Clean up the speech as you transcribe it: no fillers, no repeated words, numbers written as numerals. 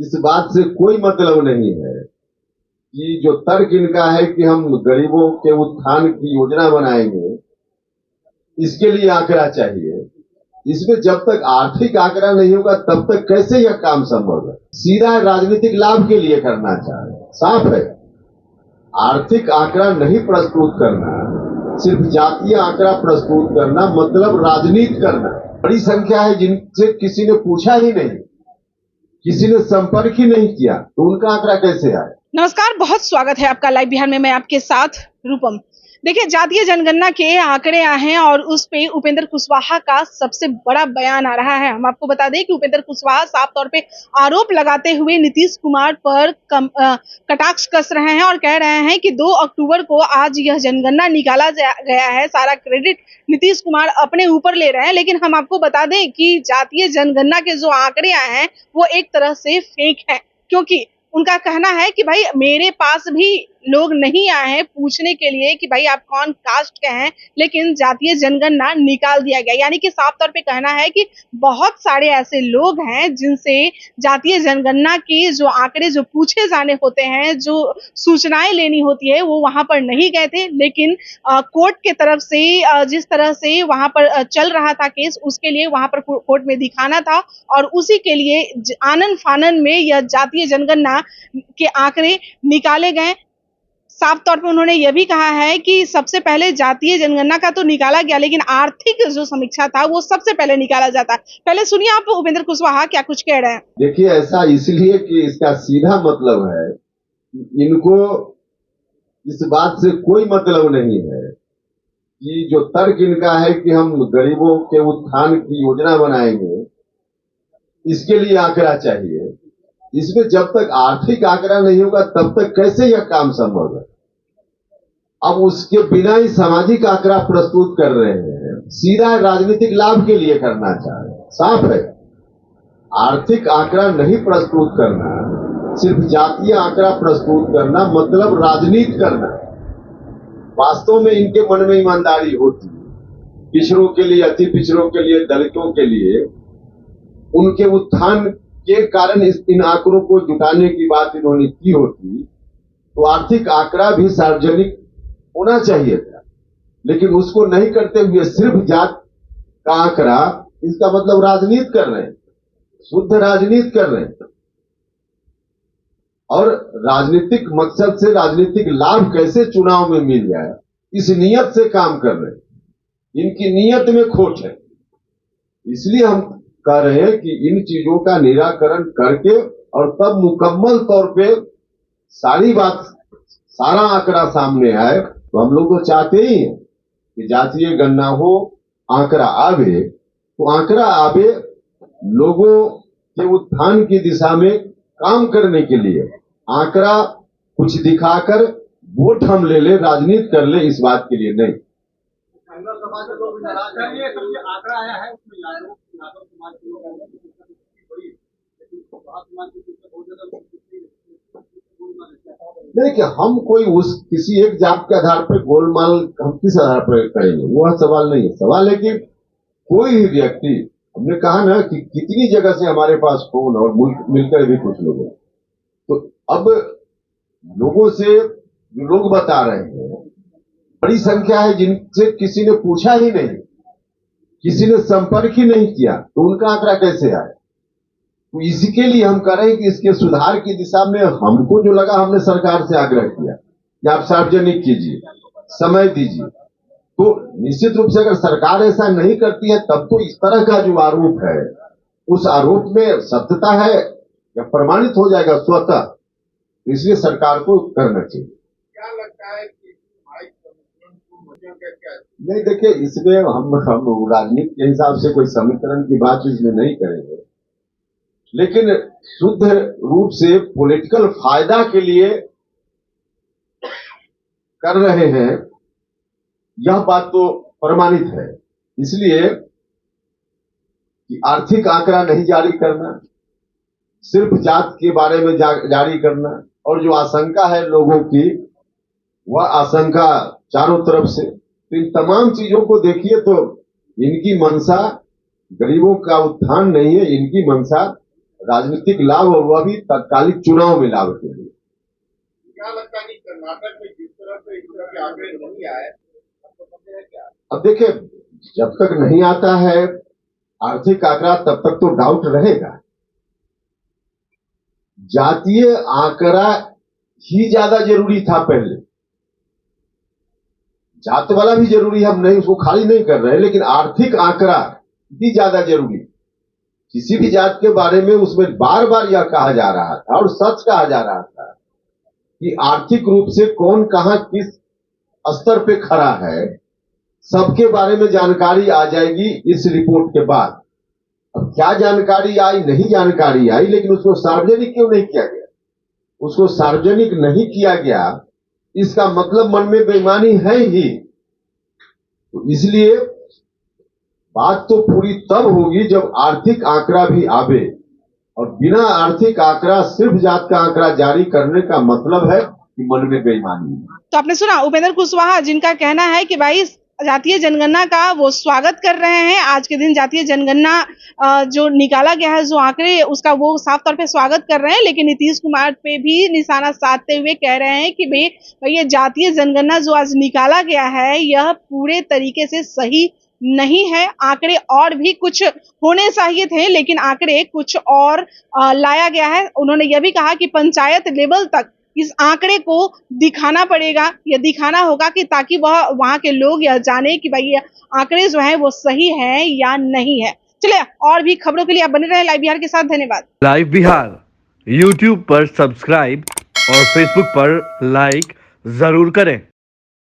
इस बात से कोई मतलब नहीं है कि जो तर्क इनका है कि हम गरीबों के उत्थान की योजना बनाएंगे, इसके लिए आंकड़ा चाहिए। इसमें जब तक आर्थिक आंकड़ा नहीं होगा तब तक कैसे यह काम संभव है। सीधा राजनीतिक लाभ के लिए करना चाहे, साफ है। आर्थिक आंकड़ा नहीं प्रस्तुत करना, सिर्फ जातीय आंकड़ा प्रस्तुत करना मतलब राजनीति करना। बड़ी संख्या है जिनसे किसी ने पूछा ही नहीं, किसी ने संपर्क ही नहीं किया, तो उनका आंकड़ा कैसे आए। नमस्कार, बहुत स्वागत है आपका लाइव बिहार में। मैं आपके साथ रूपम। देखिए, जातीय जनगणना के आंकड़े आए हैं और उस पे उपेंद्र कुशवाहा का सबसे बड़ा बयान आ रहा है। हम आपको बता दें कि उपेंद्र कुशवाहा साफ तौर पे आरोप लगाते हुए नीतीश कुमार पर कटाक्ष कस रहे हैं और कह रहे हैं कि 2 अक्टूबर को आज यह जनगणना निकाला गया है, सारा क्रेडिट नीतीश कुमार अपने ऊपर ले रहे हैं। लेकिन हम आपको बता दें कि जातीय जनगणना के जो आंकड़े आए हैं वो एक तरह से फेक है, क्योंकि उनका कहना है कि भाई मेरे पास भी लोग नहीं आए हैं पूछने के लिए कि भाई आप कौन कास्ट के हैं, लेकिन जातीय जनगणना निकाल दिया गया। यानी कि साफ तौर पे कहना है कि बहुत सारे ऐसे लोग हैं जिनसे जातीय जनगणना के जो आंकड़े जो पूछे जाने होते हैं, जो सूचनाएं लेनी होती है, वो वहां पर नहीं गए थे। लेकिन कोर्ट के तरफ से जिस तरह से वहां पर चल रहा था केस, उसके लिए वहां पर कोर्ट में दिखाना था और उसी के लिए आनन फानन में यह जातीय जनगणना के आंकड़े निकाले गए। साफ तौर पे उन्होंने यह भी कहा है कि सबसे पहले जातीय जनगणना का तो निकाला गया, लेकिन आर्थिक जो समीक्षा था वो सबसे पहले निकाला जाता। पहले सुनिए आप उपेंद्र कुशवाहा क्या कुछ कह रहे हैं। देखिए, ऐसा इसलिए कि इसका सीधा मतलब है कि इनको इस बात से कोई मतलब नहीं है कि जो तर्क इनका है कि हम गरीबों के उत्थान की योजना बनाएंगे, इसके लिए आंकड़ा चाहिए। इसमें जब तक आर्थिक आंकड़ा नहीं होगा तब तक कैसे यह काम संभव है। अब उसके बिना ही सामाजिक आंकड़ा प्रस्तुत कर रहे हैं, सीधा राजनीतिक लाभ के लिए करना चाहे, साफ है। आर्थिक आंकड़ा नहीं प्रस्तुत करना, सिर्फ जातीय आंकड़ा प्रस्तुत करना मतलब राजनीति करना। वास्तव में इनके मन में ईमानदारी होती, पिछड़ों के लिए, अति पिछड़ों के लिए, दलितों के लिए, उनके उत्थान के कारण इन आंकड़ों को जुटाने की बात इन्होंने की होती, तो आर्थिक आंकड़ा भी सार्वजनिक होना चाहिए था। लेकिन उसको नहीं करते हुए सिर्फ जात का आंकड़ा, इसका मतलब राजनीति कर रहे हैं, शुद्ध राजनीति कर रहे हैं। और राजनीतिक मकसद से राजनीतिक लाभ कैसे चुनाव में मिल जाए, इस नियत से काम कर रहे हैं। इनकी नियत में खोट है। इसलिए हम कह रहे हैं कि इन चीजों का निराकरण करके और तब मुकम्मल तौर पे सारा आंकड़ा सामने आए। तो हम लोग तो चाहते ही हैं कि जातीय गणना हो, आंकड़ा आवे, तो आंकड़ा आवे लोगों के उत्थान की दिशा में काम करने के लिए। आंकड़ा कुछ दिखाकर वोट हम ले ले, राजनीति कर ले, इस बात के लिए नहीं। आंकड़ा आया है उसमें नहीं कि हम कोई किसी एक जात के आधार पर गोलमाल हम किस आधार पर करेंगे, वो सवाल नहीं है। सवाल है कि कोई भी व्यक्ति, हमने कहा ना कि कितनी जगह से हमारे पास फोन और मिलकर भी कुछ लोग, तो अब लोगों से जो लोग बता रहे हैं, बड़ी संख्या है जिनसे किसी ने पूछा ही नहीं, किसी ने संपर्क ही नहीं किया, तो उनका आंकड़ा कैसे आए। तो इसी के लिए हम कह रहे हैं कि इसके सुधार की दिशा में हमको जो लगा, हमने सरकार से आग्रह किया कि आप सार्वजनिक कीजिए, समय दीजिए। तो निश्चित रूप से अगर सरकार ऐसा नहीं करती है तब तो इस तरह का जो आरोप है, उस आरोप में सत्यता है या प्रमाणित हो जाएगा स्वतः। इसलिए सरकार को करना चाहिए। क्या लगता है कि नहीं, देखिए, इसमें हम राजनीति के हिसाब से कोई समीकरण की बात इसमें नहीं करेंगे, लेकिन शुद्ध रूप से पॉलिटिकल फायदा के लिए कर रहे हैं, यह बात तो प्रमाणित है। इसलिए कि आर्थिक आंकड़ा नहीं जारी करना, सिर्फ जात के बारे में जारी करना, और जो आशंका है लोगों की, वह आशंका चारों तरफ से, तो इन तमाम चीजों को देखिए तो इनकी मंशा गरीबों का उत्थान नहीं है, इनकी मंशा राजनीतिक लाभ और वह भी तत्कालिक चुनाव में लाभ के लिए। क्या लगता है कि कर्नाटक में जिस तरह से इस तरह के आंकड़े नहीं आए, आपको समझ है क्या? अब देखिए, जब तक नहीं आता है आर्थिक आंकड़ा तब तक तो डाउट रहेगा। जातीय आंकड़ा ही ज्यादा जरूरी था पहले, जात वाला भी जरूरी, हम नहीं उसको खाली नहीं कर रहे, लेकिन आर्थिक आंकड़ा ही ज्यादा जरूरी। किसी भी जात के बारे में उसमें बार बार यह कहा जा रहा था और सच कहा जा रहा था कि आर्थिक रूप से कौन कहां किस स्तर पे खड़ा है, सबके बारे में जानकारी आ जाएगी इस रिपोर्ट के बाद। अब क्या जानकारी आई, नहीं जानकारी आई, लेकिन उसको सार्वजनिक क्यों नहीं किया गया? उसको सार्वजनिक नहीं किया गया, इसका मतलब मन में बेईमानी है ही। तो इसलिए बात तो पूरी तब होगी जब आर्थिक आंकड़ा भी आवे, और बिना आर्थिक आंकड़ा सिर्फ जात का आंकड़ा जारी करने का मतलब है कि मन में बेईमानी है। तो आपने सुना उपेंद्र कुशवाहा, जिनका कहना है कि भाई जातीय जनगणना का वो स्वागत कर रहे हैं। आज के दिन जातीय जनगणना जो निकाला गया है, जो आंकड़े, उसका वो साफ तौर पे स्वागत कर रहे हैं, लेकिन नीतीश कुमार पे भी निशाना साधते हुए कह रहे हैं कि भाई ये जातीय जनगणना जो आज निकाला गया है यह पूरे तरीके से सही नहीं है। आंकड़े और भी कुछ होने चाहिए थे, लेकिन आंकड़े कुछ और लाया गया है। उन्होंने यह भी कहा कि पंचायत लेवल तक इस आंकड़े को दिखाना पड़ेगा, यह दिखाना होगा कि ताकि वह वहां के लोग यह जाने कि भाई ये आंकड़े जो है वो सही है या नहीं है। चलिए, और भी खबरों के लिए आप बने रहे लाइव बिहार के साथ। धन्यवाद। लाइव बिहार यूट्यूब पर सब्सक्राइब और फेसबुक पर लाइक जरूर करें।